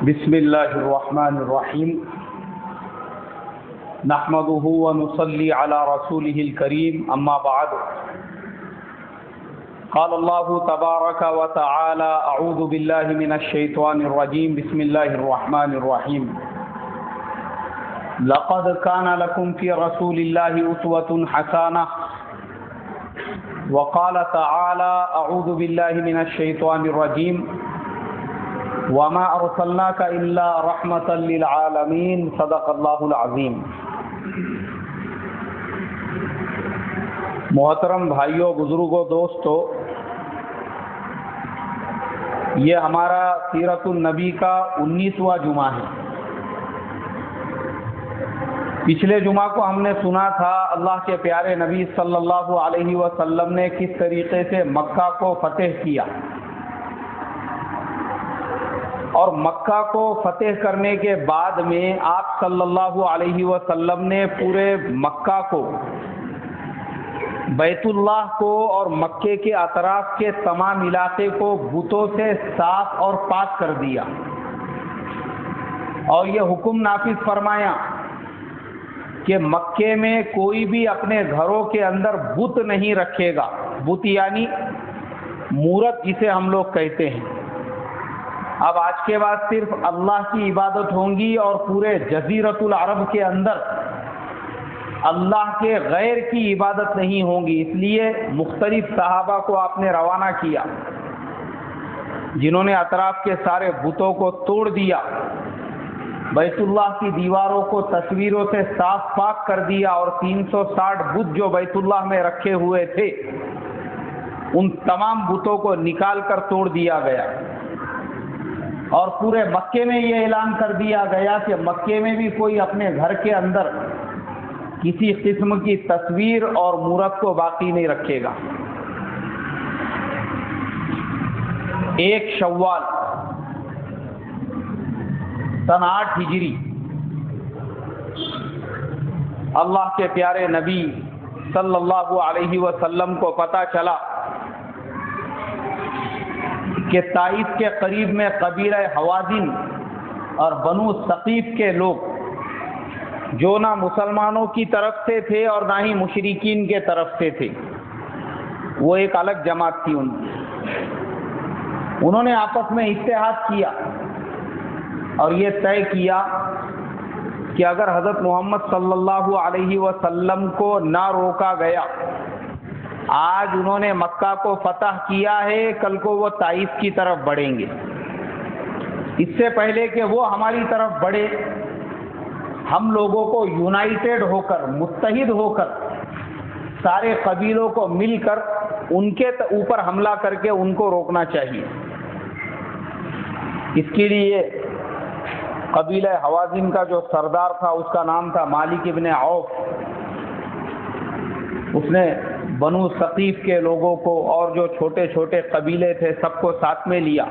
بسم اللہ الرحمن الرحیم نحمده ونصلي على رسوله الكريم اما بعد قال الله تبارك وتعالى اعوذ بالله من الشيطان الرجيم بسم الله الرحمن الرحيم لقد كان لكم في رسول الله أسوة حسنة وقال تعالى اعوذ بالله من الشيطان الرجيم وما ارسلناك الا رحمة للعالمين صدق اللہ العظیم۔ محترم بھائیوں، بزرگوں، دوستو، یہ ہمارا سیرت النبی کا 19واں جمعہ ہے۔ پچھلے جمعہ کو ہم نے سنا تھا اللہ کے پیارے نبی صلی اللہ علیہ وسلم نے کس طریقے سے مکہ کو فتح کیا، اور مکہ کو فتح کرنے کے بعد میں آپ صلی اللہ علیہ وسلم نے پورے مکہ کو، بیت اللہ کو اور مکے کے اطراف کے تمام علاقے کو بتوں سے صاف اور پاک کر دیا، اور یہ حکم نافذ فرمایا کہ مکے میں کوئی بھی اپنے گھروں کے اندر بت نہیں رکھے گا۔ بت یعنی مورت جسے ہم لوگ کہتے ہیں۔ اب آج کے بعد صرف اللہ کی عبادت ہوں گی، اور پورے جزیرۃ العرب کے اندر اللہ کے غیر کی عبادت نہیں ہوں گی۔ اس لیے مختلف صحابہ کو آپ نے روانہ کیا، جنہوں نے اطراف کے سارے بتوں کو توڑ دیا، بیت اللہ کی دیواروں کو تصویروں سے صاف پاک کر دیا، اور 360 بت جو بیت اللہ میں رکھے ہوئے تھے ان تمام بتوں کو نکال کر توڑ دیا گیا، اور پورے مکے میں یہ اعلان کر دیا گیا کہ مکے میں بھی کوئی اپنے گھر کے اندر کسی قسم کی تصویر اور مورت کو باقی نہیں رکھے گا۔ 1 شوال سن 8 ہجری اللہ کے پیارے نبی صلی اللہ علیہ وسلم کو پتہ چلا کہ طائف کے قریب میں قبیلہ حوازن اور بنو ثقیف کے لوگ، جو نہ مسلمانوں کی طرف سے تھے اور نہ ہی مشرکین کے طرف سے تھے، وہ ایک الگ جماعت تھی۔ انہوں نے آپس میں اتحاد کیا اور یہ طے کیا کہ اگر حضرت محمد صلی اللہ علیہ وسلم کو نہ روکا گیا، آج انہوں نے مکہ کو فتح کیا ہے، کل کو وہ طائف کی طرف بڑھیں گے۔ اس سے پہلے کہ وہ ہماری طرف بڑھے، ہم لوگوں کو یونائٹڈ ہو کر، متحد ہو کر، سارے قبیلوں کو مل کر ان کے اوپر حملہ کر کے ان کو روکنا چاہیے۔ اس کے لیے قبیلہ حوازن کا جو سردار تھا، اس کا نام تھا مالک ابن عوف، اس نے بنو ثقیف کے لوگوں کو اور جو چھوٹے چھوٹے قبیلے تھے سب کو ساتھ میں لیا۔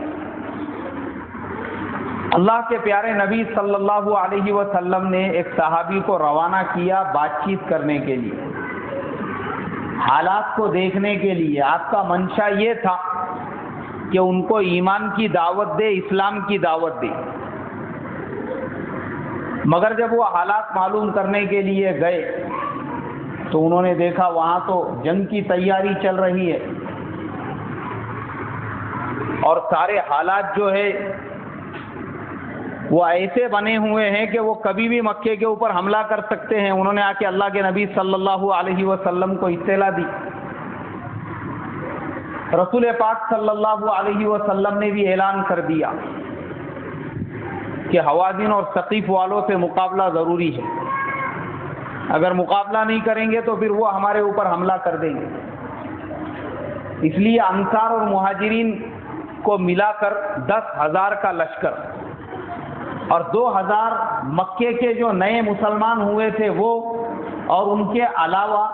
اللہ کے پیارے نبی صلی اللہ علیہ وسلم نے ایک صحابی کو روانہ کیا بات چیت کرنے کے لیے، حالات کو دیکھنے کے لیے۔ آپ کا منشا یہ تھا کہ ان کو ایمان کی دعوت دے، اسلام کی دعوت دے، مگر جب وہ حالات معلوم کرنے کے لیے گئے تو انہوں نے دیکھا وہاں تو جنگ کی تیاری چل رہی ہے، اور سارے حالات جو ہے وہ ایسے بنے ہوئے ہیں کہ وہ کبھی بھی مکے کے اوپر حملہ کر سکتے ہیں۔ انہوں نے آ کے اللہ کے نبی صلی اللہ علیہ وسلم کو اطلاع دی۔ رسول پاک صلی اللہ علیہ وسلم نے بھی اعلان کر دیا کہ حوازن اور ثقیف والوں سے مقابلہ ضروری ہے، اگر مقابلہ نہیں کریں گے تو پھر وہ ہمارے اوپر حملہ کر دیں گے۔ اس لیے انصار اور مہاجرین کو ملا کر 10,000 کا لشکر، اور 2,000 مکے کے جو نئے مسلمان ہوئے تھے وہ، اور ان کے علاوہ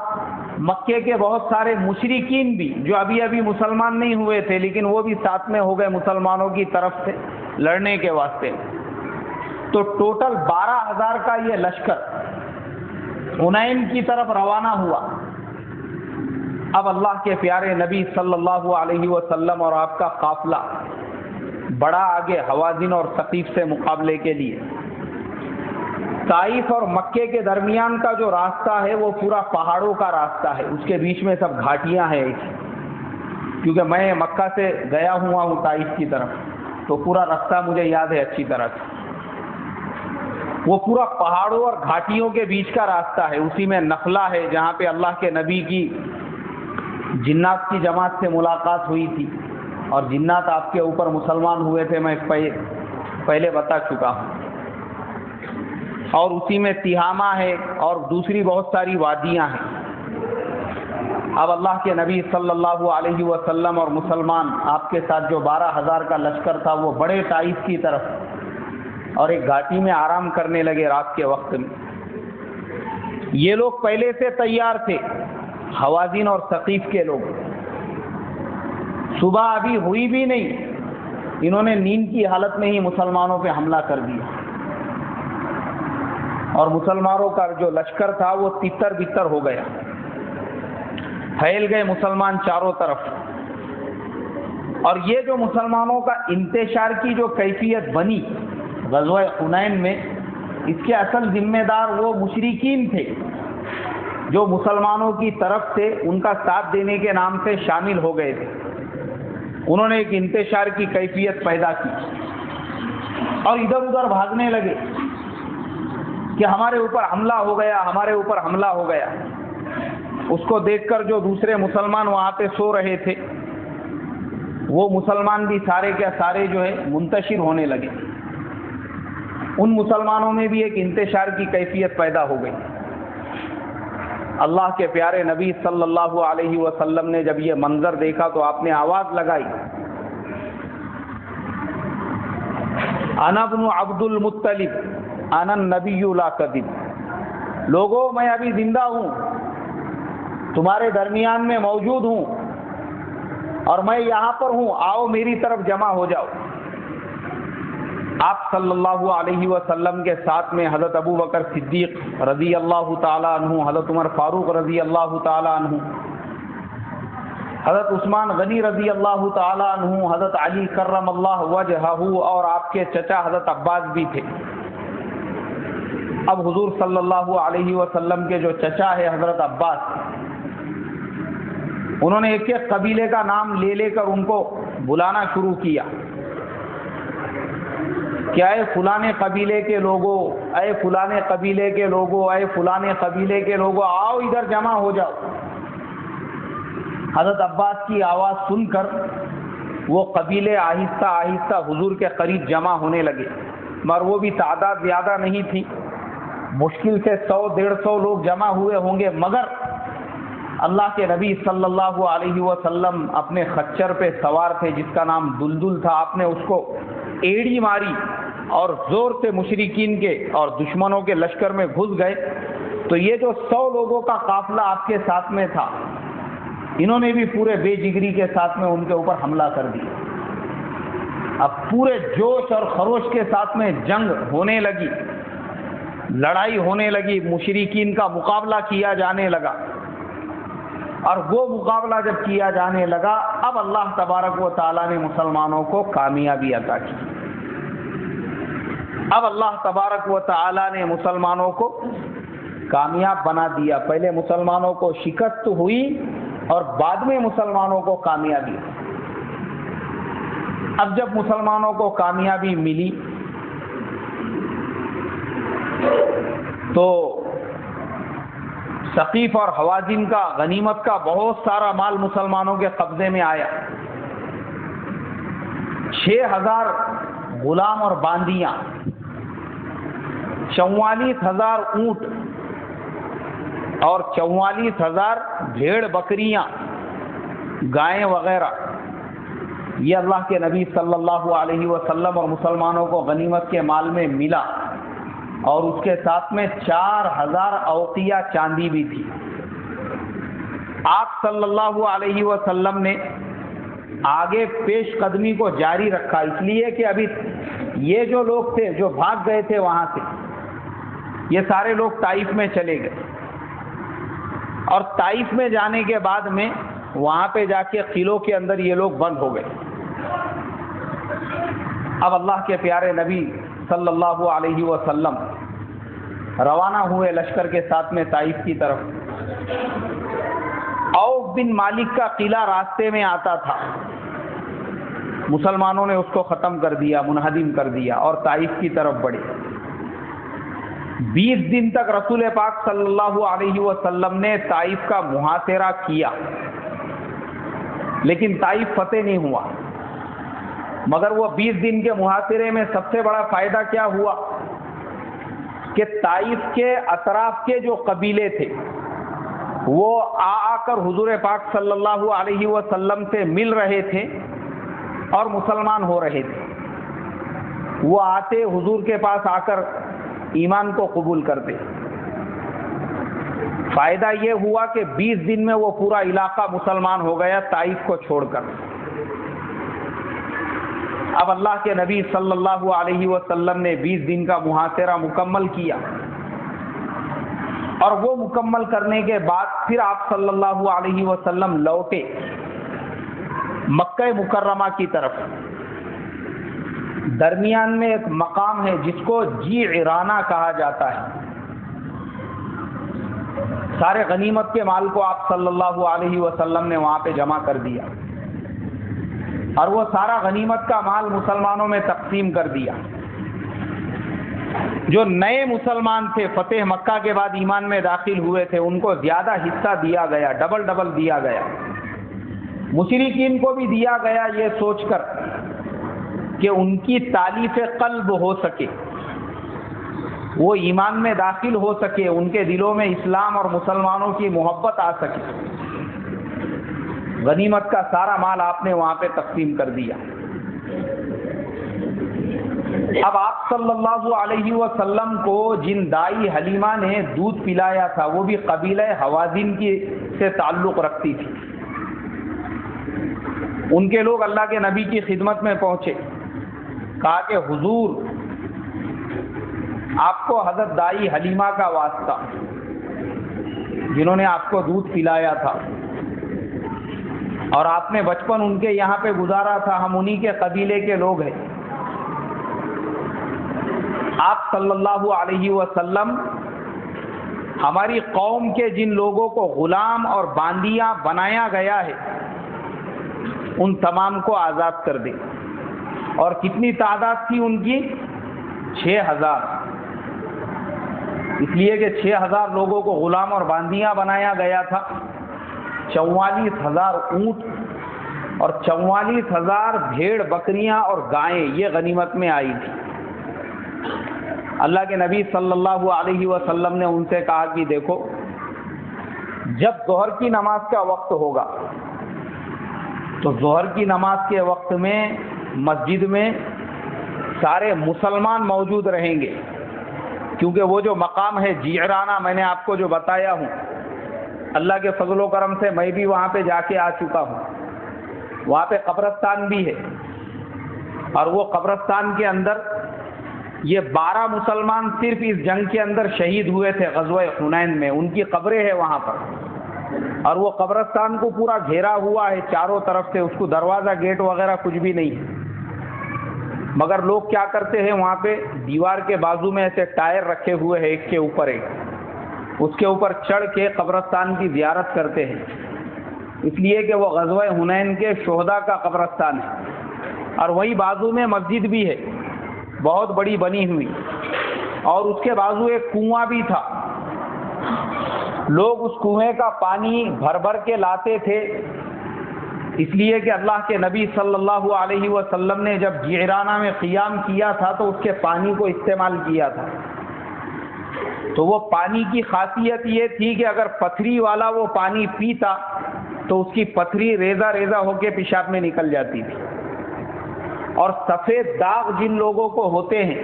مکے کے بہت سارے مشرکین بھی جو ابھی ابھی مسلمان نہیں ہوئے تھے، لیکن وہ بھی ساتھ میں ہو گئے مسلمانوں کی طرف سے لڑنے کے واسطے۔ تو ٹوٹل 12,000 کا یہ لشکر حنین کی طرف روانہ ہوا۔ اب اللہ کے پیارے نبی صلی اللہ علیہ وسلم اور آپ کا قافلہ بڑھا آگے حوازن اور ثقیف سے مقابلے کے لیے۔ طائف اور مکے کے درمیان کا جو راستہ ہے وہ پورا پہاڑوں کا راستہ ہے، اس کے بیچ میں سب گھاٹیاں ہیں، کیونکہ میں مکہ سے گیا ہوا ہوں طائف کی طرف، تو پورا راستہ مجھے یاد ہے اچھی طرح سے۔ وہ پورا پہاڑوں اور گھاٹیوں کے بیچ کا راستہ ہے، اسی میں نخلا ہے جہاں پہ اللہ کے نبی کی جنات کی جماعت سے ملاقات ہوئی تھی، اور جنات آپ کے اوپر مسلمان ہوئے تھے، میں پہلے بتا چکا ہوں۔ اور اسی میں تہامہ ہے اور دوسری بہت ساری وادیاں ہیں۔ اب اللہ کے نبی صلی اللہ علیہ وسلم اور مسلمان آپ کے ساتھ جو 12,000 کا لشکر تھا وہ بڑے طائف کی طرف، اور ایک گھاٹی میں آرام کرنے لگے رات کے وقت میں۔ یہ لوگ پہلے سے تیار تھے، حوازن اور ثقیف کے لوگ۔ صبح ابھی ہوئی بھی نہیں، انہوں نے نیند کی حالت میں ہی مسلمانوں پہ حملہ کر دیا، اور مسلمانوں کا جو لشکر تھا وہ تتر بتر ہو گیا، پھیل گئے مسلمان چاروں طرف۔ اور یہ جو مسلمانوں کا انتشار کی جو کیفیت بنی غزوہ حنین میں، اس کے اصل ذمہ دار وہ مشرکین تھے جو مسلمانوں کی طرف سے ان کا ساتھ دینے کے نام سے شامل ہو گئے تھے۔ انہوں نے ایک انتشار کی کیفیت پیدا کی اور ادھر ادھر بھاگنے لگے کہ ہمارے اوپر حملہ ہو گیا، ہمارے اوپر حملہ ہو گیا۔ اس کو دیکھ کر جو دوسرے مسلمان وہاں پہ سو رہے تھے، وہ مسلمان بھی سارے کے سارے جو ہے منتشر ہونے لگے۔ ان مسلمانوں میں بھی ایک انتشار کی کیفیت پیدا ہو گئی۔ اللہ کے پیارے نبی صلی اللہ علیہ وسلم نے جب یہ منظر دیکھا تو آپ نے آواز لگائی، انا ابن عبد المطلب انا النبی لا کذب، لوگوں میں ابھی زندہ ہوں، تمہارے درمیان میں موجود ہوں، اور میں یہاں پر ہوں، آؤ میری طرف جمع ہو جاؤ۔ آپ صلی اللہ علیہ وسلم کے ساتھ میں حضرت ابو بکر صدیق رضی اللہ تعالیٰ عنہ، حضرت عمر فاروق رضی اللہ تعالیٰ عنہ، حضرت عثمان غنی رضی اللہ تعالیٰ عنہ، حضرت علی کرم اللہ وجہہ، اور آپ کے چچا حضرت عباس بھی تھے۔ اب حضور صلی اللہ علیہ وسلم کے جو چچا ہے حضرت عباس، انہوں نے ایک ایک قبیلے کا نام لے لے کر ان کو بلانا شروع کیا کہ اے فلانے قبیلے کے لوگوں، اے فلانے قبیلے کے لوگوں، اے فلانے قبیلے کے لوگوں، آؤ ادھر جمع ہو جاؤ۔ حضرت عباس کی آواز سن کر وہ قبیلے آہستہ آہستہ حضور کے قریب جمع ہونے لگے، مگر وہ بھی تعداد زیادہ نہیں تھی، مشکل سے 100-150 لوگ جمع ہوئے ہوں گے۔ مگر اللہ کے نبی صلی اللہ علیہ وسلم اپنے خچر پہ سوار تھے جس کا نام دلدل تھا، آپ نے اس کو ایڑی ماری اور زور سے مشرکین کے اور دشمنوں کے لشکر میں گھس گئے۔ تو یہ جو 100 لوگوں کا قافلہ آپ کے ساتھ میں تھا، انہوں نے بھی پورے بے جگری کے ساتھ میں ان کے اوپر حملہ کر دیا۔ اب پورے جوش اور خروش کے ساتھ میں جنگ ہونے لگی، لڑائی ہونے لگی، مشرکین کا مقابلہ کیا جانے لگا۔ اور وہ مقابلہ جب کیا جانے لگا، اب اللہ تبارک و تعالیٰ نے مسلمانوں کو کامیابی عطا کی۔ اب اللہ تبارک و تعالیٰ نے مسلمانوں کو کامیاب بنا دیا۔ پہلے مسلمانوں کو شکست ہوئی اور بعد میں مسلمانوں کو کامیابی۔ اب جب مسلمانوں کو کامیابی ملی تو ثقیف اور حوازن کا غنیمت کا بہت سارا مال مسلمانوں کے قبضے میں آیا۔ 6,000 غلام اور باندیاں، 44,000 اونٹ اور 44,000 بھیڑ بکریاں، گائیں وغیرہ، یہ اللہ کے نبی صلی اللہ علیہ وسلم اور مسلمانوں کو غنیمت کے مال میں ملا۔ اور اس کے ساتھ میں 4,000 اوقیہ چاندی بھی تھی۔ آپ صلی اللہ علیہ وسلم نے آگے پیش قدمی کو جاری رکھا، اس لیے کہ ابھی یہ جو لوگ تھے جو بھاگ گئے تھے وہاں سے، یہ سارے لوگ طائف میں چلے گئے، اور طائف میں جانے کے بعد میں وہاں پہ جا کے قلعوں کے اندر یہ لوگ بند ہو گئے۔ اب اللہ کے پیارے نبی صلی اللہ علیہ وسلم روانہ ہوئے لشکر کے ساتھ میں طائف کی طرف. عوف بن مالک کا قلعہ راستے میں آتا تھا. مسلمانوں نے اس کو ختم کر دیا، منہدم کر دیا اور طائف کی طرف بڑھے. 20 دن تک رسول پاک صلی اللہ علیہ وسلم نے طائف کا محاصرہ کیا، لیکن طائف فتح نہیں ہوا. مگر وہ 20 دن کے محاصرے میں سب سے بڑا فائدہ کیا ہوا کہ طائف کے اطراف کے جو قبیلے تھے وہ آ کر حضور پاک صلی اللہ علیہ وسلم سے مل رہے تھے اور مسلمان ہو رہے تھے. وہ آتے حضور کے پاس آ کر ایمان کو قبول کرتے. فائدہ یہ ہوا کہ 20 دن میں وہ پورا علاقہ مسلمان ہو گیا طائف کو چھوڑ کر. اب اللہ کے نبی صلی اللہ علیہ وسلم نے 20 دن کا محاصرہ مکمل کیا، اور وہ مکمل کرنے کے بعد پھر آپ صلی اللہ علیہ وسلم لوٹے مکہ مکرمہ کی طرف. درمیان میں ایک مقام ہے جس کو جعرانہ کہا جاتا ہے. سارے غنیمت کے مال کو آپ صلی اللہ علیہ وسلم نے وہاں پہ جمع کر دیا، اور وہ سارا غنیمت کا مال مسلمانوں میں تقسیم کر دیا. جو نئے مسلمان تھے فتح مکہ کے بعد ایمان میں داخل ہوئے تھے ان کو زیادہ حصہ دیا گیا، ڈبل دیا گیا. مشرکین کو بھی دیا گیا یہ سوچ کر کہ ان کی تالیف قلب ہو سکے، وہ ایمان میں داخل ہو سکے، ان کے دلوں میں اسلام اور مسلمانوں کی محبت آ سکے. غنیمت کا سارا مال آپ نے وہاں پہ تقسیم کر دیا. اب آپ صلی اللہ علیہ وسلم کو جن دائی حلیمہ نے دودھ پلایا تھا وہ بھی قبیلہ حوازن کی سے تعلق رکھتی تھی. ان کے لوگ اللہ کے نبی کی خدمت میں پہنچے، کہا کہ حضور آپ کو حضرت دائی حلیمہ کا واسطہ جنہوں نے آپ کو دودھ پلایا تھا اور آپ نے بچپن ان کے یہاں پہ گزارا تھا، ہم انہی کے قبیلے کے لوگ ہیں. آپ صلی اللہ علیہ وسلم ہماری قوم کے جن لوگوں کو غلام اور باندیاں بنایا گیا ہے ان تمام کو آزاد کر دیں. اور کتنی تعداد تھی ان کی؟ 6000. اس لیے کہ 6000 لوگوں کو غلام اور باندیاں بنایا گیا تھا. 44,000 اونٹ اور 44,000 بھیڑ بکریاں اور گائیں یہ غنیمت میں آئی تھی. اللہ کے نبی صلی اللہ علیہ وسلم نے ان سے کہا کہ دیکھو جب ظہر کی نماز کا وقت ہوگا تو ظہر کی نماز کے وقت میں مسجد میں سارے مسلمان موجود رہیں گے، کیونکہ وہ جو مقام ہے جعرانہ میں نے آپ کو جو بتایا ہوں، اللہ کے فضل و کرم سے میں بھی وہاں پہ جا کے آ چکا ہوں. وہاں پہ قبرستان بھی ہے، اور وہ قبرستان کے اندر یہ 12 مسلمان صرف اس جنگ کے اندر شہید ہوئے تھے غزوہ حنین میں، ان کی قبریں ہیں وہاں پر. اور وہ قبرستان کو پورا گھیرا ہوا ہے چاروں طرف سے، اس کو دروازہ گیٹ وغیرہ کچھ بھی نہیں ہے. مگر لوگ کیا کرتے ہیں وہاں پہ دیوار کے بازو میں ایسے ٹائر رکھے ہوئے ہیں ایک کے اوپر ایک، اس کے اوپر چڑھ کے قبرستان کی زیارت کرتے ہیں، اس لیے کہ وہ غزوہ حنین کے شہداء کا قبرستان ہے. اور وہی بازو میں مسجد بھی ہے بہت بڑی بنی ہوئی، اور اس کے بازو ایک کنواں بھی تھا. لوگ اس کنویں کا پانی بھر بھر کے لاتے تھے، اس لیے کہ اللہ کے نبی صلی اللہ علیہ وسلم نے جب جعرانہ میں قیام کیا تھا تو اس کے پانی کو استعمال کیا تھا. تو وہ پانی کی خاصیت یہ تھی کہ اگر پتھری والا وہ پانی پیتا تو اس کی پتھری ریزہ ریزہ ہو کے پیشاب میں نکل جاتی تھی. اور سفید داغ جن لوگوں کو ہوتے ہیں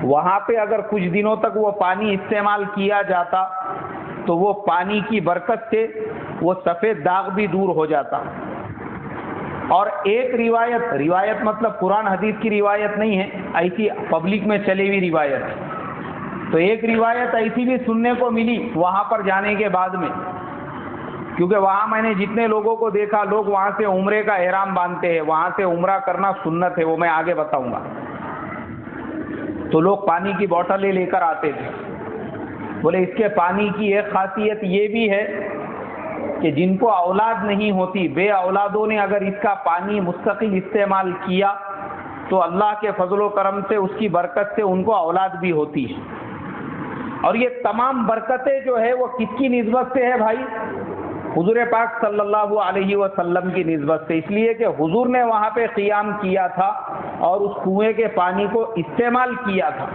وہاں پہ اگر کچھ دنوں تک وہ پانی استعمال کیا جاتا تو وہ پانی کی برکت سے وہ سفید داغ بھی دور ہو جاتا. اور ایک روایت مطلب قرآن حدیث کی روایت نہیں ہے، ایسی پبلک میں چلی ہوئی روایت. تو ایک روایت ایسی بھی سننے کو ملی وہاں پر جانے کے بعد میں کیونکہ وہاں میں نے جتنے لوگوں کو دیکھا لوگ وہاں سے عمرے کا احرام باندھتے ہیں، وہاں سے عمرہ کرنا سنت ہے، وہ میں آگے بتاؤں گا. تو لوگ پانی کی بوتلیں لے کر آتے تھے. بولے اس کے پانی کی ایک خاصیت یہ بھی ہے کہ جن کو اولاد نہیں ہوتی، بے اولادوں نے اگر اس کا پانی مستقل استعمال کیا تو اللہ کے فضل و کرم سے اس کی برکت سے ان کو اولاد بھی ہوتی ہے. اور یہ تمام برکتیں جو ہے وہ کس کی نسبت سے ہے بھائی؟ حضور پاک صلی اللہ علیہ وسلم کی نسبت سے، اس لیے کہ حضور نے وہاں پہ قیام کیا تھا اور اس کنویں کے پانی کو استعمال کیا تھا.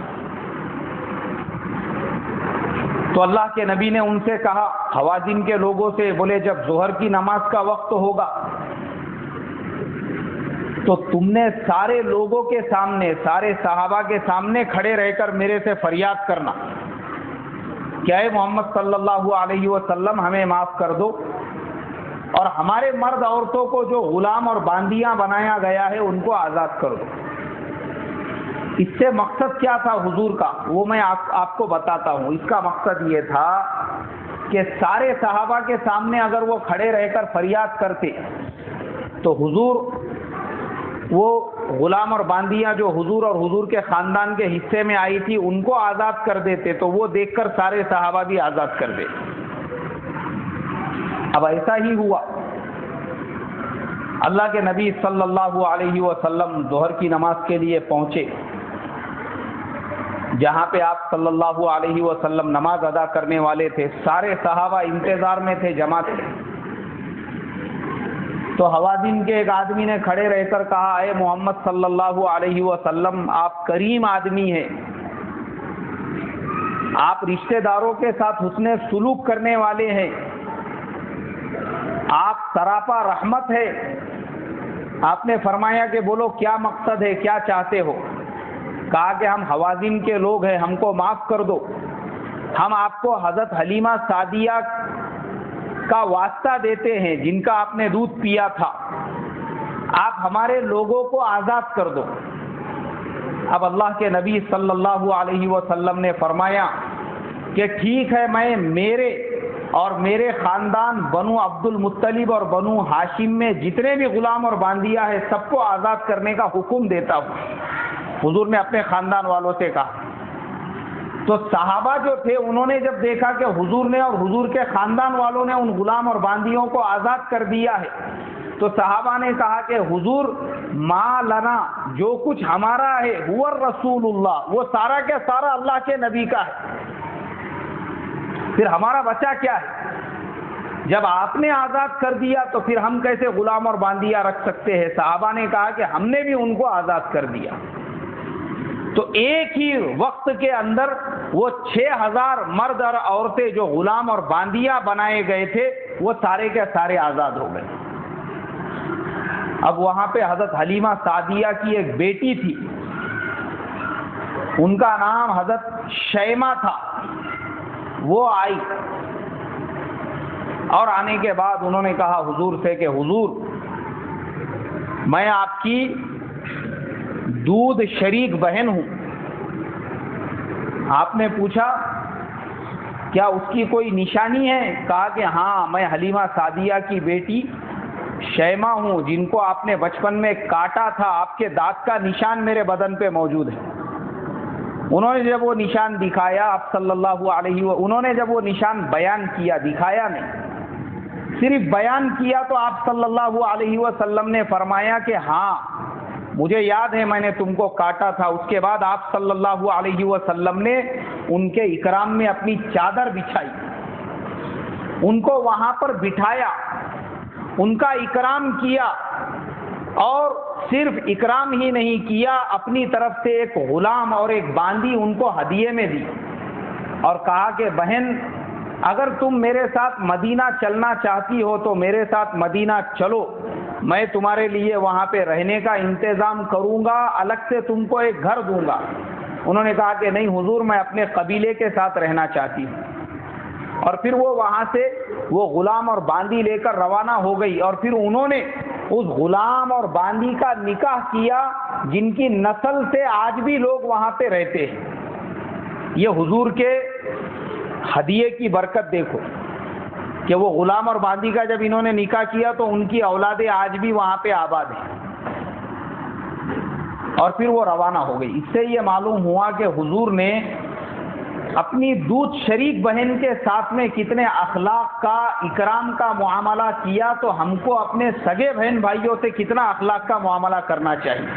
تو اللہ کے نبی نے ان سے کہا، حوازن کے لوگوں سے، بولے جب ظہر کی نماز کا وقت ہوگا تو تم نے سارے لوگوں کے سامنے، سارے صحابہ کے سامنے کھڑے رہ کر میرے سے فریاد کرنا کہ اے محمد صلی اللہ علیہ وسلم ہمیں معاف کر دو، اور ہمارے مرد عورتوں کو جو غلام اور باندیاں بنایا گیا ہے ان کو آزاد کر دو. اس سے مقصد کیا تھا حضور کا وہ میں آپ کو بتاتا ہوں. اس کا مقصد یہ تھا کہ سارے صحابہ کے سامنے اگر وہ کھڑے رہ کر فریاد کرتے تو حضور وہ غلام اور باندیاں جو حضور اور حضور کے خاندان کے حصے میں آئی تھی ان کو آزاد کر دیتے، تو وہ دیکھ کر سارے صحابہ بھی آزاد کر دیتے. اب ایسا ہی ہوا. اللہ کے نبی صلی اللہ علیہ وسلم ظہر کی نماز کے لیے پہنچے، جہاں پہ آپ صلی اللہ علیہ وسلم نماز ادا کرنے والے تھے. سارے صحابہ انتظار میں تھے، جمع تھے. تو حوازن کے ایک آدمی نے کھڑے رہ کر کہا، اے محمد صلی اللہ علیہ وسلم آپ کریم آدمی ہیں، آپ رشتہ داروں کے ساتھ حسن سلوک کرنے والے ہیں، آپ سراپا رحمت ہے. آپ نے فرمایا کہ بولو کیا مقصد ہے، کیا چاہتے ہو؟ کہا کہ ہم حوازن کے لوگ ہیں، ہم کو معاف کر دو، ہم آپ کو حضرت حلیمہ سعدیہ کا واسطہ دیتے ہیں جن کا آپ نے دودھ پیا تھا، آپ ہمارے لوگوں کو آزاد کر دو. اب اللہ کے نبی صلی اللہ علیہ وسلم نے فرمایا کہ ٹھیک ہے، میں میرے اور میرے خاندان بنو عبد المطلب اور بنو ہاشم میں جتنے بھی غلام اور باندیاں ہیں سب کو آزاد کرنے کا حکم دیتا ہوں. حضور نے اپنے خاندان والوں سے کہا. تو صحابہ جو تھے انہوں نے جب دیکھا کہ حضور نے اور حضور کے خاندان والوں نے ان غلام اور باندیوں کو آزاد کر دیا ہے تو صحابہ نے کہا کہ حضور ما لنا، جو کچھ ہمارا ہے هو رسول اللہ، وہ سارا کے سارا اللہ کے نبی کا ہے، پھر ہمارا بچہ کیا ہے؟ جب آپ نے آزاد کر دیا تو پھر ہم کیسے غلام اور باندیاں رکھ سکتے ہیں؟ صحابہ نے کہا کہ ہم نے بھی ان کو آزاد کر دیا. تو ایک ہی وقت کے اندر وہ 6000 مرد اور عورتیں جو غلام اور باندیاں بنائے گئے تھے وہ سارے کے سارے آزاد ہو گئے. اب وہاں پہ حضرت حلیمہ سعدیہ کی ایک بیٹی تھی، ان کا نام حضرت شیمہ تھا. وہ آئی اور آنے کے بعد انہوں نے کہا حضور سے کہ حضور میں آپ کی دودھ شریک بہن ہوں. آپ نے پوچھا کیا اس کی کوئی نشانی ہے؟ کہا کہ ہاں، میں حلیمہ سعدیہ کی بیٹی شیمہ ہوں جن کو آپ نے بچپن میں کاٹا تھا، آپ کے دانت کا نشان میرے بدن پہ موجود ہے. انہوں نے جب وہ نشان دکھایا آپ صلی اللہ علیہ وسلم، انہوں نے جب وہ نشان بیان کیا، دکھایا نہیں، صرف بیان کیا، تو آپ صلی اللہ علیہ وسلم نے فرمایا کہ ہاں مجھے یاد ہے میں نے تم کو کاٹا تھا. اس کے بعد آپ صلی اللہ علیہ وسلم نے ان کے اکرام میں اپنی چادر بچھائی، ان کو وہاں پر بٹھایا، ان کا اکرام کیا، اور صرف اکرام ہی نہیں کیا، اپنی طرف سے ایک غلام اور ایک باندی ان کو ہدیے میں دی اور کہا کہ بہن اگر تم میرے ساتھ مدینہ چلنا چاہتی ہو تو میرے ساتھ مدینہ چلو، میں تمہارے لیے وہاں پہ رہنے کا انتظام کروں گا، الگ سے تم کو ایک گھر دوں گا. انہوں نے کہا کہ نہیں حضور، میں اپنے قبیلے کے ساتھ رہنا چاہتی ہوں. اور پھر وہ وہاں سے وہ غلام اور باندی لے کر روانہ ہو گئی، اور پھر انہوں نے اس غلام اور باندی کا نکاح کیا جن کی نسل سے آج بھی لوگ وہاں پہ رہتے ہیں. یہ حضور کے ہدیے کی برکت دیکھو کہ وہ غلام اور باندی کا جب انہوں نے نکاح کیا تو ان کی اولادیں آج بھی وہاں پہ آباد ہیں، اور پھر وہ روانہ ہو گئی۔ اس سے یہ معلوم ہوا کہ حضور نے اپنی دودھ شریک بہن کے ساتھ میں کتنے اخلاق کا، اکرام کا معاملہ کیا، تو ہم کو اپنے سگے بہن بھائیوں سے کتنا اخلاق کا معاملہ کرنا چاہیے۔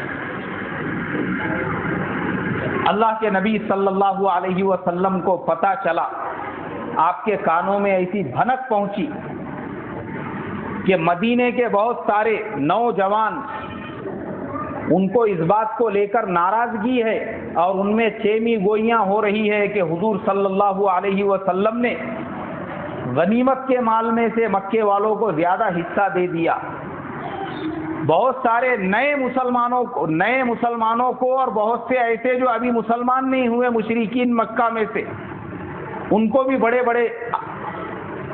اللہ کے نبی صلی اللہ علیہ وسلم کو پتہ چلا، آپ کے کانوں میں ایسی بھنک پہنچی کہ مدینے کے بہت سارے نوجوان، ان کو اس بات کو لے کر ناراضگی ہے اور ان میں چیمی گوئیاں ہو رہی ہے کہ حضور صلی اللہ علیہ وسلم نے غنیمت کے مال میں سے مکے والوں کو زیادہ حصہ دے دیا۔ بہت سارے نئے مسلمانوں کو اور بہت سے ایسے جو ابھی مسلمان نہیں ہوئے مشرکین مکہ میں سے، ان کو بھی بڑے بڑے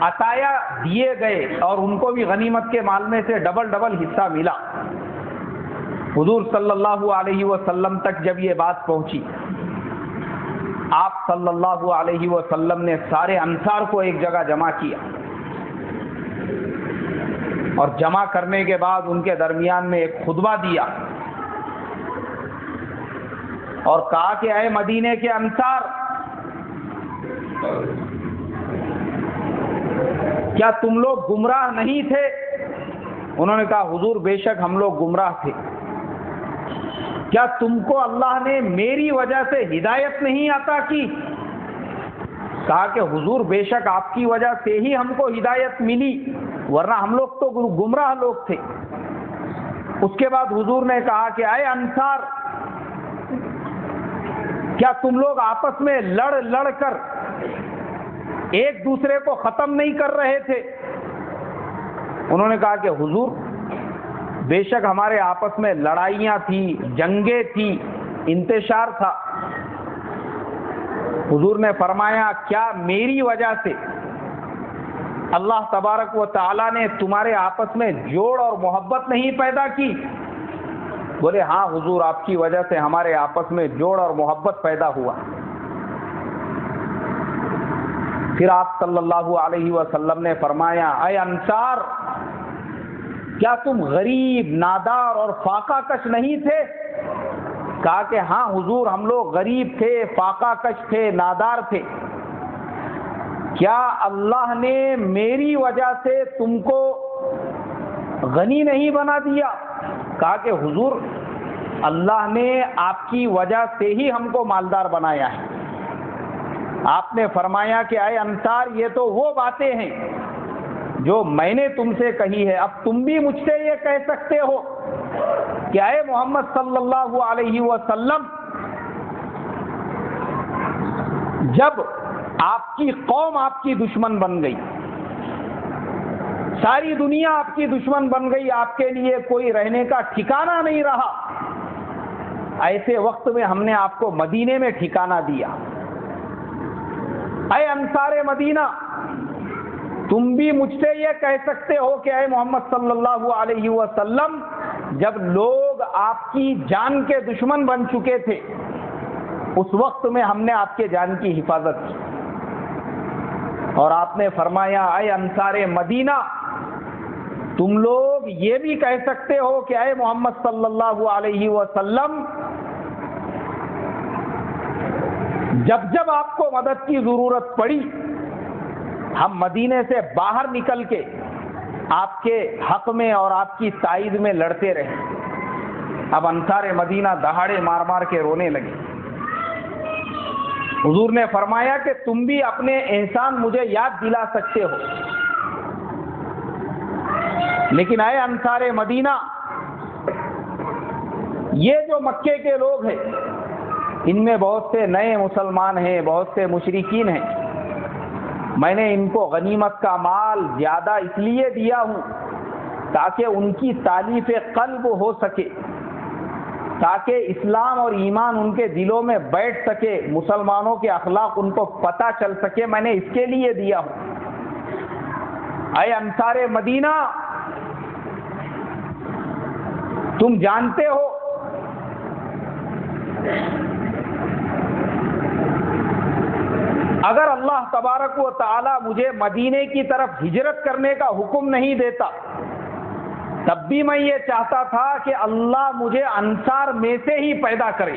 عطایا دیے گئے اور ان کو بھی غنیمت کے مال میں سے ڈبل حصہ ملا۔ حضور صلی اللہ علیہ وسلم تک جب یہ بات پہنچی، آپ صلی اللہ علیہ وسلم نے سارے انصار کو ایک جگہ جمع کیا، اور جمع کرنے کے بعد ان کے درمیان میں ایک خطبہ دیا اور کہا کہ اے مدینے کے انصار، کیا تم لوگ گمراہ نہیں تھے؟ انہوں نے کہا حضور بے شک ہم لوگ گمراہ تھے۔ کیا تم کو اللہ نے میری وجہ سے ہدایت نہیں عطا کی؟ کہا کہ حضور بے شک آپ کی وجہ سے ہی ہم کو ہدایت ملی، ورنہ ہم لوگ تو گمراہ لوگ تھے۔ اس کے بعد حضور نے کہا کہ اے انصار، کیا تم لوگ آپس میں لڑ کر ایک دوسرے کو ختم نہیں کر رہے تھے؟ انہوں نے کہا کہ حضور بے شک ہمارے آپس میں لڑائیاں تھیں، جنگیں تھیں، انتشار تھا۔ حضور نے فرمایا کیا میری وجہ سے اللہ تبارک و تعالیٰ نے تمہارے آپس میں جوڑ اور محبت نہیں پیدا کی؟ بولے ہاں حضور آپ کی وجہ سے ہمارے آپس میں جوڑ اور محبت پیدا ہوا۔ پھر آپ صلی اللہ علیہ وسلم نے فرمایا اے انصار، کیا تم غریب، نادار اور فاقہ کش نہیں تھے؟ کہا کہ ہاں حضور ہم لوگ غریب تھے، فاقہ کش تھے، نادار تھے۔ کیا اللہ نے میری وجہ سے تم کو غنی نہیں بنا دیا؟ کہا کہ حضور اللہ نے آپ کی وجہ سے ہی ہم کو مالدار بنایا ہے۔ آپ نے فرمایا کہ اے انصار یہ تو وہ باتیں ہیں جو میں نے تم سے کہی ہے، اب تم بھی مجھ سے یہ کہہ سکتے ہو کہ اے محمد صلی اللہ علیہ وسلم، جب آپ کی قوم آپ کی دشمن بن گئی، ساری دنیا آپ کی دشمن بن گئی، آپ کے لیے کوئی رہنے کا ٹھکانہ نہیں رہا، ایسے وقت میں ہم نے آپ کو مدینے میں ٹھکانہ دیا۔ اے انصار مدینہ، تم بھی مجھ سے یہ کہہ سکتے ہو کہ اے محمد صلی اللہ علیہ وسلم، جب لوگ آپ کی جان کے دشمن بن چکے تھے اس وقت میں ہم نے آپ کے جان کی حفاظت کی۔ اور آپ نے فرمایا اے انصار مدینہ، تم لوگ یہ بھی کہہ سکتے ہو کہ اے محمد صلی اللہ علیہ وسلم، جب جب آپ کو مدد کی ضرورت پڑی ہم مدینے سے باہر نکل کے آپ کے حق میں اور آپ کی تائید میں لڑتے رہے۔ اب انصار مدینہ دہاڑے مار مار کے رونے لگے۔ حضور نے فرمایا کہ تم بھی اپنے احسان مجھے یاد دلا سکتے ہو، لیکن اے انصار مدینہ، یہ جو مکے کے لوگ ہیں ان میں بہت سے نئے مسلمان ہیں، بہت سے مشرکین ہیں، میں نے ان کو غنیمت کا مال زیادہ اس لیے دیا ہوں تاکہ ان کی تالیف قلب ہو سکے، تاکہ اسلام اور ایمان ان کے دلوں میں بیٹھ سکے، مسلمانوں کے اخلاق ان کو پتہ چل سکے، میں نے اس کے لیے دیا ہوں۔ اے انصار مدینہ، تم جانتے ہو اگر اللہ تبارک و تعالی مجھے مدینے کی طرف ہجرت کرنے کا حکم نہیں دیتا تب بھی میں یہ چاہتا تھا کہ اللہ مجھے انصار میں سے ہی پیدا کرے،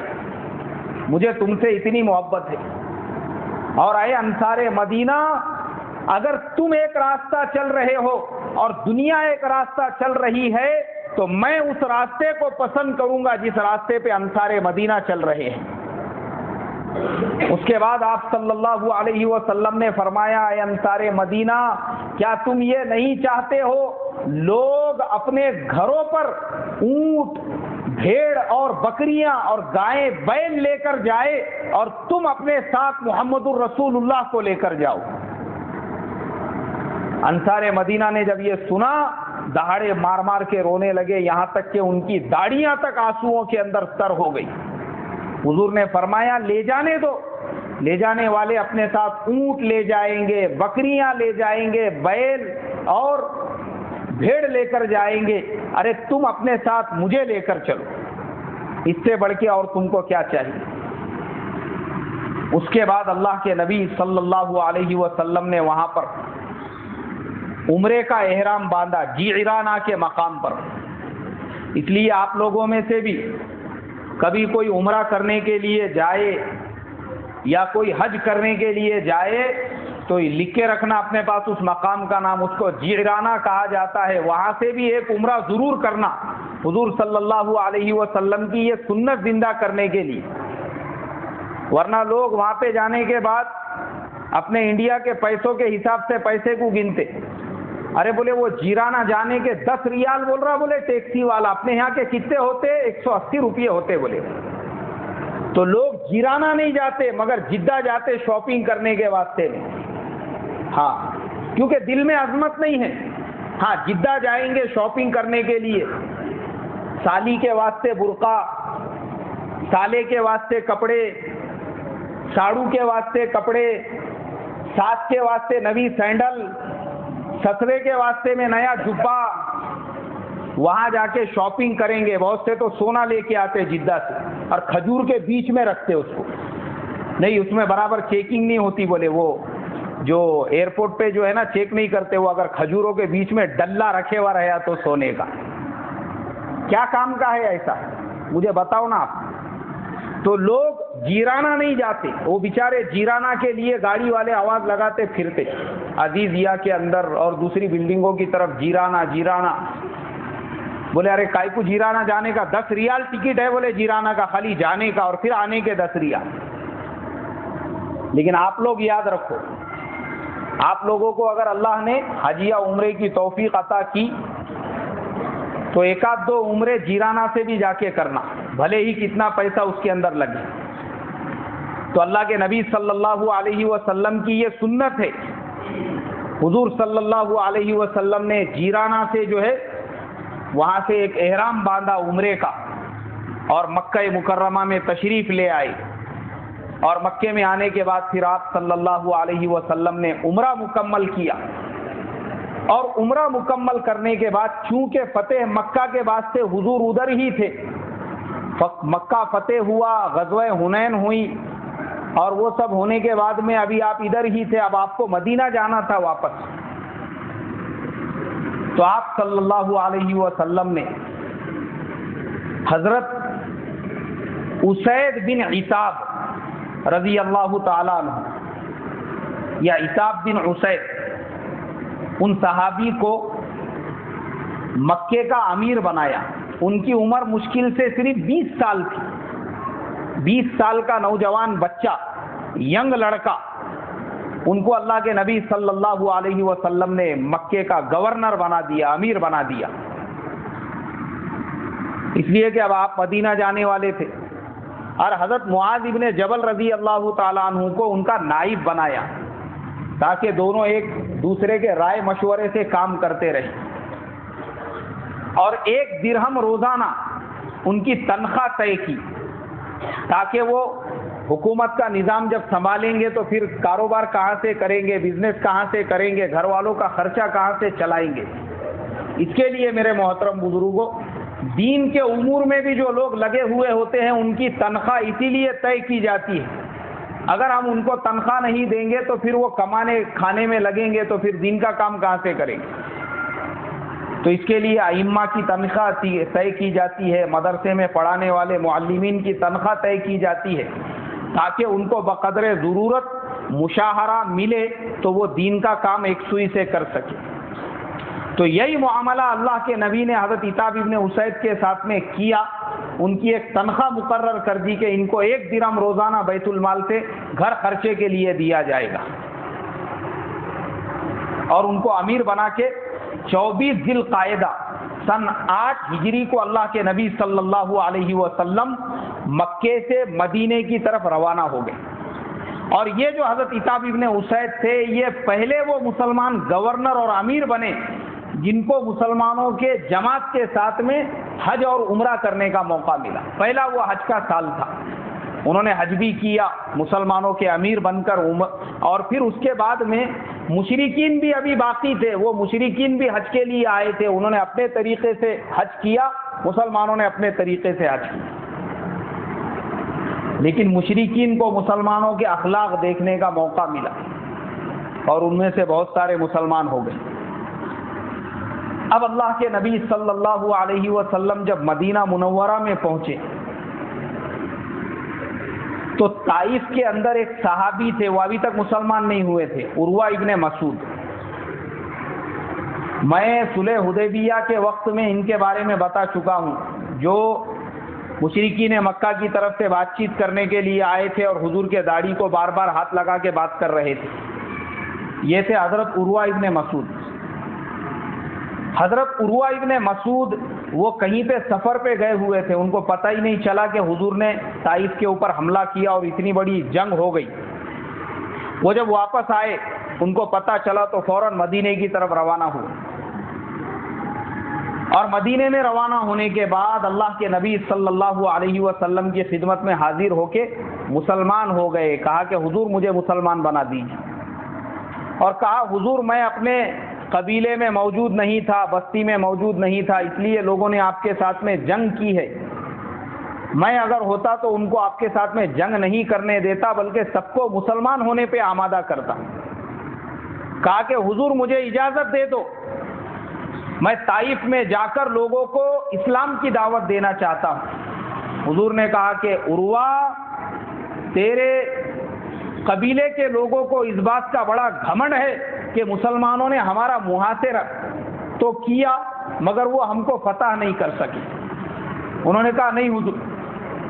مجھے تم سے اتنی محبت ہے۔ اور اے انصار مدینہ، اگر تم ایک راستہ چل رہے ہو اور دنیا ایک راستہ چل رہی ہے تو میں اس راستے کو پسند کروں گا جس راستے پہ انصار مدینہ چل رہے ہیں۔ اس کے بعد آپ صلی اللہ علیہ وسلم نے فرمایا، اے انصار مدینہ، کیا تم یہ نہیں چاہتے ہو لوگ اپنے گھروں پر اونٹ، بھیڑ اور بکریاں اور گائیں بیل لے کر جائے اور تم اپنے ساتھ محمد الرسول اللہ کو لے کر جاؤ؟ انصار مدینہ نے جب یہ سنا دہاڑے مار مار کے رونے لگے، یہاں تک کہ ان کی داڑیاں تک آنسوؤں کے اندر تر ہو گئی۔ حضور نے فرمایا لے جانے دو، لے جانے والے اپنے ساتھ اونٹ لے جائیں گے، بکریاں لے جائیں گے، بیل اور بھیڑ لے کر جائیں گے، ارے تم اپنے ساتھ مجھے لے کر چلو، اس سے بڑھ کے اور تم کو کیا چاہیے؟ اس کے بعد اللہ کے نبی صلی اللہ علیہ وسلم نے وہاں پر عمرے کا احرام باندھا جعرانہ کے مقام پر۔ اس لیے آپ لوگوں میں سے بھی کبھی کوئی عمرہ کرنے کے لیے جائے یا کوئی حج کرنے کے لیے جائے تو لکھ کے رکھنا اپنے پاس اس مقام کا نام، اس کو جعرانہ کہا جاتا ہے، وہاں سے بھی ایک عمرہ ضرور کرنا حضور صلی اللہ علیہ وسلم کی یہ سنت زندہ کرنے کے لیے۔ ورنہ لوگ وہاں پہ جانے کے بعد اپنے انڈیا کے پیسوں کے حساب سے پیسے کو گنتے، ارے بولے وہ جیرانہ جانے کے 10 ریال بول رہا، بولے ٹیکسی والا، اپنے یہاں کے کتنے ہوتے؟ 180 روپے ہوتے بولے۔ تو لوگ جیرانہ نہیں جاتے مگر جدہ جاتے شاپنگ کرنے کے واسطے میں، ہاں کیونکہ دل میں عظمت نہیں ہے۔ ہاں جدہ جائیں گے شاپنگ کرنے کے لیے، سالی کے واسطے برقع، سالے کے واسطے کپڑے، ساڑو کے واسطے کپڑے، ساس کے واسطے نئی سینڈل، سسرے کے واسطے میں نیا جبہ، وہاں جا کے شاپنگ کریں گے۔ بہت سے تو سونا لے کے آتے جدہ سے اور کھجور کے بیچ میں رکھتے اس کو، نہیں اس میں برابر چیکنگ نہیں ہوتی، بولے وہ جو ایئرپورٹ پہ جو ہے نا چیک نہیں کرتے، وہ اگر کھجوروں کے بیچ میں ڈلہ رکھے ہوا رہا تو سونے کا، کیا کام کا ہے ایسا؟ مجھے بتاؤ نا آپ۔ تو لوگ جیرانہ نہیں جاتے، وہ بیچارے جیرانہ کے لیے گاڑی والے آواز لگاتے پھرتے عزیزیہ کے اندر اور دوسری بلڈنگوں کی طرف، جیرانہ جیرانہ۔ بولے ارے کائی کو جیرانہ جانے کا 10 ریال ٹکٹ ہے، بولے جیرانہ کا خالی جانے کا اور پھر آنے کے 10 ریال۔ لیکن آپ لوگ یاد رکھو، آپ لوگوں کو اگر اللہ نے حج یا عمرے کی توفیق عطا کی تو ایک آدھ دو عمرے جیرانہ سے بھی جا کے کرنا، بھلے ہی کتنا پیسہ اس کے اندر لگے۔ تو اللہ کے نبی صلی اللہ علیہ وسلم کی یہ سنت ہے، حضور صلی اللہ علیہ وسلم نے جیرانہ سے جو ہے وہاں سے ایک احرام باندھا عمرے کا اور مکہ مکرمہ میں تشریف لے آئے، اور مکے میں آنے کے بعد پھر آپ صلی اللہ علیہ وسلم نے عمرہ مکمل کیا، اور عمرہ مکمل کرنے کے بعد چونکہ فتح مکہ کے واسطے حضور ادھر ہی تھے، مکہ فتح ہوا، غزوہ حنین ہوئی اور وہ سب ہونے کے بعد میں ابھی آپ ادھر ہی تھے، اب آپ کو مدینہ جانا تھا واپس۔ تو آپ صلی اللہ علیہ وسلم نے حضرت اسید بن عتاب رضی اللہ تعالیٰ عنہ یا عتاب بن اسید، ان صحابی کو مکے کا امیر بنایا۔ ان کی عمر مشکل سے صرف 20 سال تھی، 20 سال کا نوجوان بچہ، ینگ لڑکا، ان کو اللہ کے نبی صلی اللہ علیہ وسلم نے مکے کا گورنر بنا دیا، امیر بنا دیا، اس لیے کہ اب آپ مدینہ جانے والے تھے۔ اور حضرت معاذ ابن جبل رضی اللہ تعالیٰ عنہ کو ان کا نائب بنایا تاکہ دونوں ایک دوسرے کے رائے مشورے سے کام کرتے رہیں، اور 1 درہم روزانہ ان کی تنخواہ طے کی تاکہ وہ حکومت کا نظام جب سنبھالیں گے تو پھر کاروبار کہاں سے کریں گے، بزنس کہاں سے کریں گے، گھر والوں کا خرچہ کہاں سے چلائیں گے۔ اس کے لیے میرے محترم بزرگوں، دین کے امور میں بھی جو لوگ لگے ہوئے ہوتے ہیں ان کی تنخواہ اسی لیے طے کی جاتی ہے اگر ہم ان کو تنخواہ نہیں دیں گے تو پھر وہ کمانے کھانے میں لگیں گے تو پھر دین کا کام کہاں سے کریں گے؟ تو اس کے لیے ائمہ کی تنخواہ طے کی جاتی ہے، مدرسے میں پڑھانے والے معلمین کی تنخواہ طے کی جاتی ہے، تاکہ ان کو بقدر ضرورت مشاہرہ ملے تو وہ دین کا کام ایک سوئی سے کر سکے۔ تو یہی معاملہ اللہ کے نبی نے حضرت عتاب ابن اسید کے ساتھ میں کیا، ان کی ایک تنخواہ مقرر کر دی کہ ان کو 1 درہم روزانہ بیت المال سے گھر خرچے کے لیے دیا جائے گا، اور ان کو امیر بنا کے 24 ذی القعدہ سن 8 ہجری کو اللہ کے نبی صلی اللہ علیہ وسلم مکے سے مدینے کی طرف روانہ ہو گئے۔ اور یہ جو حضرت عتاب ابن اسید تھے، یہ پہلے وہ مسلمان گورنر اور امیر بنے جن کو مسلمانوں کے جماعت کے ساتھ میں حج اور عمرہ کرنے کا موقع ملا۔ پہلا وہ حج کا سال تھا، انہوں نے حج بھی کیا مسلمانوں کے امیر بن کر، اور پھر اس کے بعد میں مشرکین بھی ابھی باقی تھے، وہ مشرکین بھی حج کے لیے آئے تھے، انہوں نے اپنے طریقے سے حج کیا، مسلمانوں نے اپنے طریقے سے حج کیا، لیکن مشرکین کو مسلمانوں کے اخلاق دیکھنے کا موقع ملا اور ان میں سے بہت سارے مسلمان ہو گئے۔ اب اللہ کے نبی صلی اللہ علیہ وسلم جب مدینہ منورہ میں پہنچے تو طائف کے اندر ایک صحابی تھے، وہ ابھی تک مسلمان نہیں ہوئے تھے، عروہ ابن مسعود۔ میں صلح حدیبیہ کے وقت میں ان کے بارے میں بتا چکا ہوں، جو مشرکین مکہ کی طرف سے بات چیت کرنے کے لیے آئے تھے اور حضور کے داڑھی کو بار بار ہاتھ لگا کے بات کر رہے تھے، یہ تھے حضرت عروہ ابن مسعود۔ حضرت عروہ ابن مسعود وہ کہیں پہ سفر پہ گئے ہوئے تھے، ان کو پتہ ہی نہیں چلا کہ حضور نے طائف کے اوپر حملہ کیا اور اتنی بڑی جنگ ہو گئی۔ وہ جب واپس آئے ان کو پتہ چلا تو فوراً مدینے کی طرف روانہ ہوئے، اور مدینے میں روانہ ہونے کے بعد اللہ کے نبی صلی اللہ علیہ وسلم کی خدمت میں حاضر ہو کے مسلمان ہو گئے۔ کہا کہ حضور مجھے مسلمان بنا دیجیے، اور کہا حضور میں اپنے قبیلے میں موجود نہیں تھا، بستی میں موجود نہیں تھا، اس لیے لوگوں نے آپ کے ساتھ میں جنگ کی ہے، میں اگر ہوتا تو ان کو آپ کے ساتھ میں جنگ نہیں کرنے دیتا بلکہ سب کو مسلمان ہونے پہ آمادہ کرتا۔ کہا کہ حضور مجھے اجازت دے دو، میں طائف میں جا کر لوگوں کو اسلام کی دعوت دینا چاہتا ہوں۔ حضور نے کہا کہ عروہ تیرے قبیلے کے لوگوں کو اس بات کا بڑا گھمنڈ ہے کہ مسلمانوں نے ہمارا محاصرہ تو کیا مگر وہ ہم کو فتح نہیں کر سکے۔ انہوں نے کہا نہیں حضور،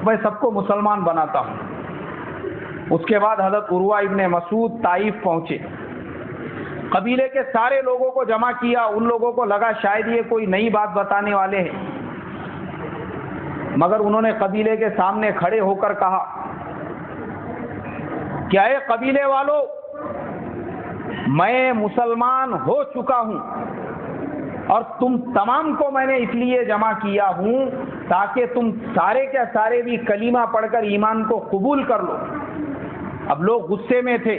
میں سب کو مسلمان بناتا ہوں۔ اس کے بعد حضرت عروہ ابن مسعود طائف پہنچے، قبیلے کے سارے لوگوں کو جمع کیا، ان لوگوں کو لگا شاید یہ کوئی نئی بات بتانے والے ہیں، مگر انہوں نے قبیلے کے سامنے کھڑے ہو کر کہا کہ اے قبیلے والو، میں مسلمان ہو چکا ہوں اور تم تمام کو میں نے اس لیے جمع کیا ہوں تاکہ تم سارے کے سارے بھی کلمہ پڑھ کر ایمان کو قبول کر لو۔ اب لوگ غصے میں تھے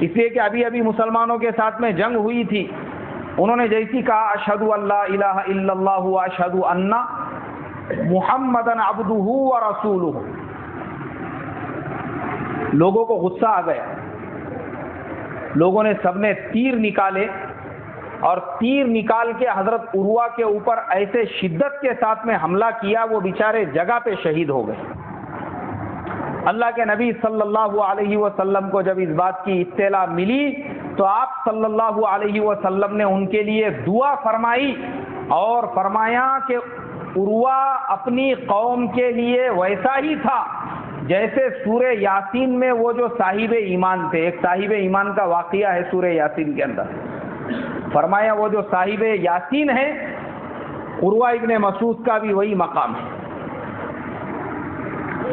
اس لیے کہ ابھی ابھی مسلمانوں کے ساتھ میں جنگ ہوئی تھی۔ انہوں نے جیسی کہا اشہد ان لا الہ الا اللہ واشہد ان محمدن عبدہ ورسولہ، لوگوں کو غصہ آ گیا، لوگوں نے سب نے تیر نکالے اور تیر نکال کے حضرت عروہ کے اوپر ایسے شدت کے ساتھ میں حملہ کیا، وہ بیچارے جگہ پہ شہید ہو گئے۔ اللہ کے نبی صلی اللہ علیہ وسلم کو جب اس بات کی اطلاع ملی تو آپ صلی اللہ علیہ وسلم نے ان کے لیے دعا فرمائی اور فرمایا کہ عروہ اپنی قوم کے لیے ویسا ہی تھا جیسے سورہ یاسین میں وہ جو صاحب ایمان تھے۔ ایک صاحب ایمان کا واقعہ ہے سورہ یاسین کے اندر، فرمایا وہ جو صاحب یاسین ہے عروہ ابن مسعود کا بھی وہی مقام ہے۔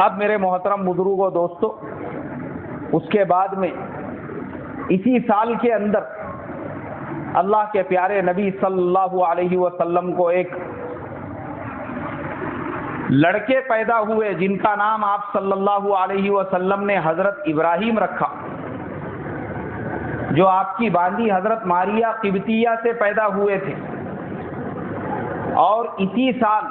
اب میرے محترم بزرگوں دوستو، اس کے بعد میں اسی سال کے اندر اللہ کے پیارے نبی صلی اللہ علیہ وسلم کو ایک لڑکے پیدا ہوئے جن کا نام آپ صلی اللہ علیہ وسلم نے حضرت ابراہیم رکھا، جو آپ کی باندھی حضرت ماریہ قبطیہ سے پیدا ہوئے تھے۔ اور اسی سال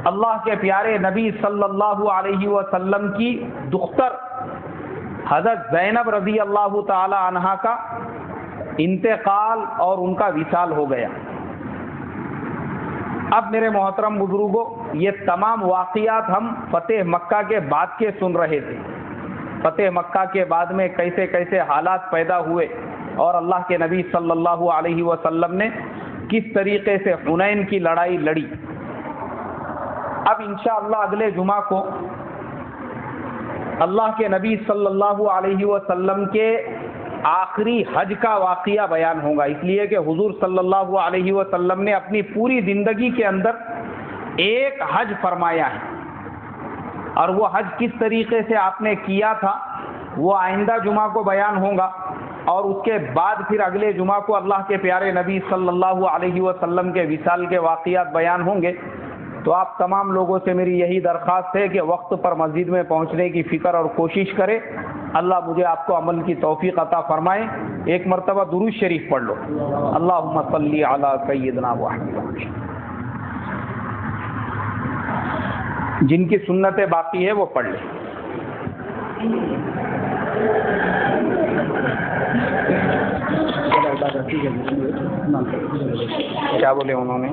اللہ کے پیارے نبی صلی اللہ علیہ وسلم کی دختر حضرت زینب رضی اللہ تعالی عنہا کا انتقال اور ان کا وصال ہو گیا۔ اب میرے محترم بزرگوں، یہ تمام واقعات ہم فتح مکہ کے بعد کے سن رہے تھے۔ فتح مکہ کے بعد میں کیسے کیسے حالات پیدا ہوئے اور اللہ کے نبی صلی اللہ علیہ وسلم نے کس طریقے سے حنین کی لڑائی لڑی۔ اب انشاءاللہ اگلے جمعہ کو اللہ کے نبی صلی اللہ علیہ وسلم کے آخری حج کا واقعہ بیان ہوگا، اس لیے کہ حضور صلی اللہ علیہ وسلم نے اپنی پوری زندگی کے اندر ایک حج فرمایا ہے، اور وہ حج کس طریقے سے آپ نے کیا تھا وہ آئندہ جمعہ کو بیان ہوگا، اور اس کے بعد پھر اگلے جمعہ کو اللہ کے پیارے نبی صلی اللہ علیہ وسلم کے وصال کے واقعات بیان ہوں گے۔ تو آپ تمام لوگوں سے میری یہی درخواست ہے کہ وقت پر مسجد میں پہنچنے کی فکر اور کوشش کرے۔ اللہ مجھے آپ کو عمل کی توفیق عطا فرمائے۔ ایک مرتبہ درود شریف پڑھ لو، اللہم صلی علی سیدنا محمد۔ جن کی سنتیں باقی ہے وہ پڑھ لیں۔ کیا بولے انہوں نے؟